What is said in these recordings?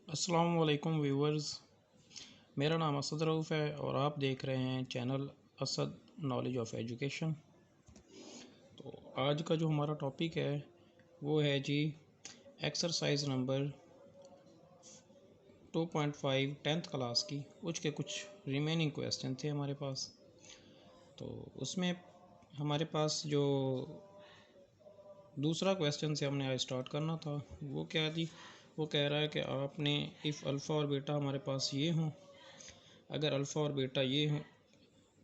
अस्सलाम वालेकुम व्यूवर्स, मेरा नाम असद रऊफ़ है और आप देख रहे हैं channel Asad knowledge of education. तो आज का जो हमारा टॉपिक है वो है जी एक्सरसाइज नंबर 2.5 10th क्लास की उसके कुछ रिमेनिंग क्वेश्चन थे हमारे पास। तो उसमें हमारे पास जो दूसरा क्वेश्चन से हमने आज स्टार्ट करना था वो क्या थी, वो कह रहा है कि आपने इफ़ अल्फ़ा और बीटा हमारे पास ये हों, अगर अल्फ़ा और बीटा ये हों,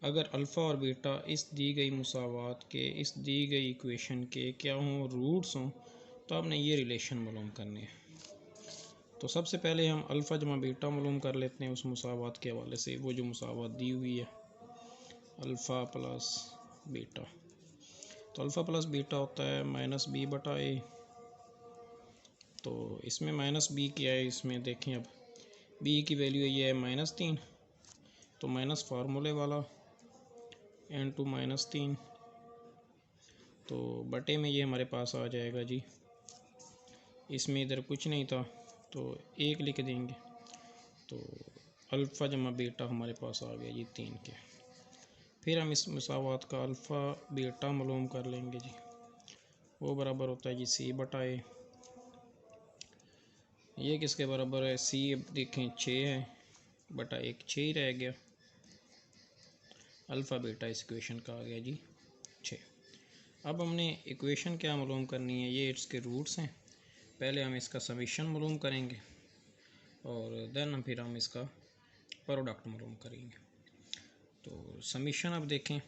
अगर अल्फ़ा और बीटा इस दी गई मुसावात के, इस दी गई इक्वेशन के क्या हों, रूट्स हों, तो आपने ये रिलेशन मालूम करने हैं। तो सबसे पहले हम अल्फ़ा जमा बीटा मालूम कर लेते हैं उस मुसावात के हवाले से। वो जो मुसावात दी हुई है अल्फ़ा प्लस बीटा, तो अल्फ़ा प्लस बीटा होता है -b/a। तो इसमें -b क्या है, इसमें देखें अब b की वैल्यू ये है -3, तो माइनस फार्मूले वाला n2 -3, तो बटे में ये हमारे पास आ जाएगा जी। इसमें इधर कुछ नहीं था तो 1 लिख देंगे, तो अल्फ़ा जमा बीटा हमारे पास आ गया जी 3 के। फिर हम इस मुसावात का अल्फ़ा बीटा मालूम कर लेंगे जी। वो बराबर होता है जी c/a। ये किसके बराबर है, c अब देखें 6 है बटा 1, 6 ही रह गया। अल्फ़ा बीटा इस इक्वेशन का आ गया जी 6। अब हमने इक्वेशन क्या मालूम करनी है, ये इसके रूट्स हैं। पहले हम इसका समीशन मालूम करेंगे और देन फिर हम इसका प्रोडक्ट मालूम करेंगे। तो समीशन अब देखें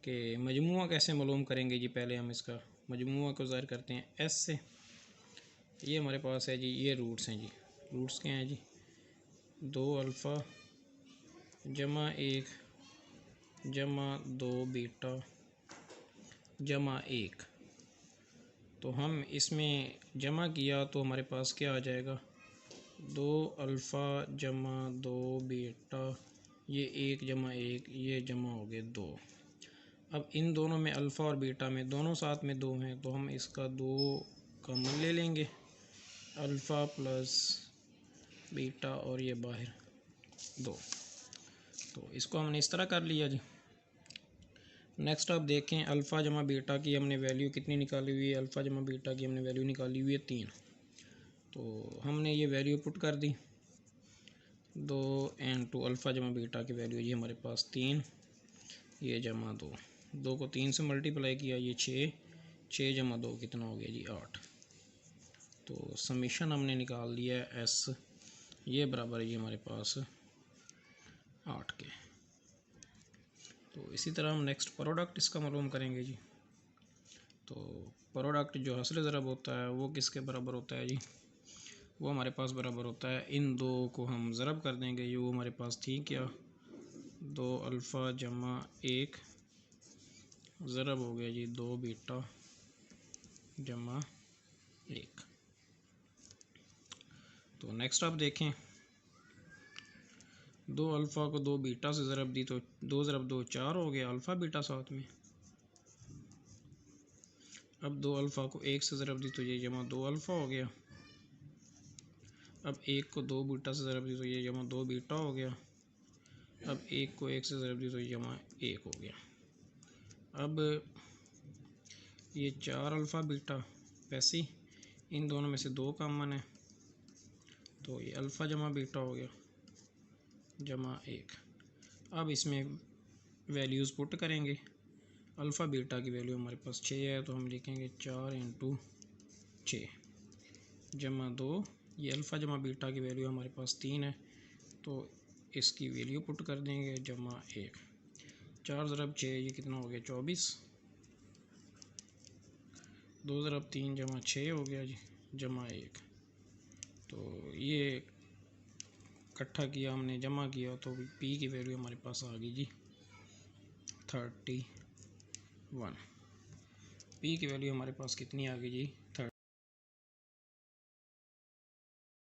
कि मजमुआ कैसे मालूम करेंगे जी। पहले हम इसका मजमुआ को ज़ाहिर करते हैं s से। ये हमारे पास है जी, ये रूट्स हैं जी। रूट्स क्या हैं जी, 2 अल्फ़ा जमा 1 जमा 2 बीटा जमा 1। तो हम इसमें जमा किया तो हमारे पास क्या आ जाएगा, 2 अल्फ़ा जमा 2 बीटा, ये 1 जमा 1, ये जमा हो गए 2। अब इन दोनों में अल्फ़ा और बीटा में दोनों साथ में 2 हैं, तो हम इसका 2 कॉमन ले लेंगे, अल्फ़ा प्लस बीटा और ये बाहर 2। तो इसको हमने इस तरह कर लिया जी। नेक्स्ट आप देखें अल्फ़ा जमा बीटा की हमने वैल्यू कितनी निकाली हुई है, अल्फ़ा जमा बीटा की हमने वैल्यू निकाली हुई है 3। तो हमने ये वैल्यू पुट कर दी, 2 n2 अल्फ़ा जमा बीटा की वैल्यू ये हमारे पास 3, ये जमा 2, 2 को 3 से मल्टीप्लाई किया, ये 6, 6 जमा 2 कितना हो गया जी 8। तो समीशन हमने निकाल लिया है s, ये बराबर है ये हमारे पास 8 के। तो इसी तरह हम नेक्स्ट प्रोडक्ट इसका मालूम करेंगे जी। तो प्रोडक्ट जो हस्ल ज़रब होता है वो किसके बराबर होता है जी, वो हमारे पास बराबर होता है, इन दो को हम ज़रब कर देंगे, ये वो हमारे पास थी क्या, 2 अल्फ़ा जमा 1 ज़रब हो गया जी 2 बीटा जमा 1। तो नेक्स्ट आप देखें 2 अल्फ़ा को 2 बीटा से ज़रब दी तो 2 ज़रब 2 4 हो गया, अल्फ़ा बीटा साथ में। अब 2 अल्फ़ा को 1 से ज़रब दी तो ये जमा 2 अल्फ़ा हो गया। अब 1 को 2 बीटा से ज़रब दी तो ये जमा 2 बीटा हो गया। अब 1 को 1 से ज़रब दी तो ये जमा 1 हो गया। अब ये 4 अल्फ़ा बीटा, वैसे ही इन दोनों में से 2 कॉमन है, तो ये अल्फ़ा जमा बीटा हो गया जमा 1। अब इसमें वैल्यूज़ पुट करेंगे। अल्फ़ा बीटा की वैल्यू हमारे पास 6 है, तो हम लिखेंगे 4 × 6 जमा 2, ये अल्फ़ा जमा बीटा की वैल्यू हमारे पास 3 है, तो इसकी वैल्यू पुट कर देंगे जमा 1। 4 ज़रब 6 ये कितना हो गया 24, 2 ज़रब 3 जमा 6 हो गया जी जमा 1। तो ये इकट्ठा किया हमने, जमा किया, तो पी की वैल्यू हमारे पास आ गई जी 31। पी की वैल्यू हमारे पास कितनी आ गई जी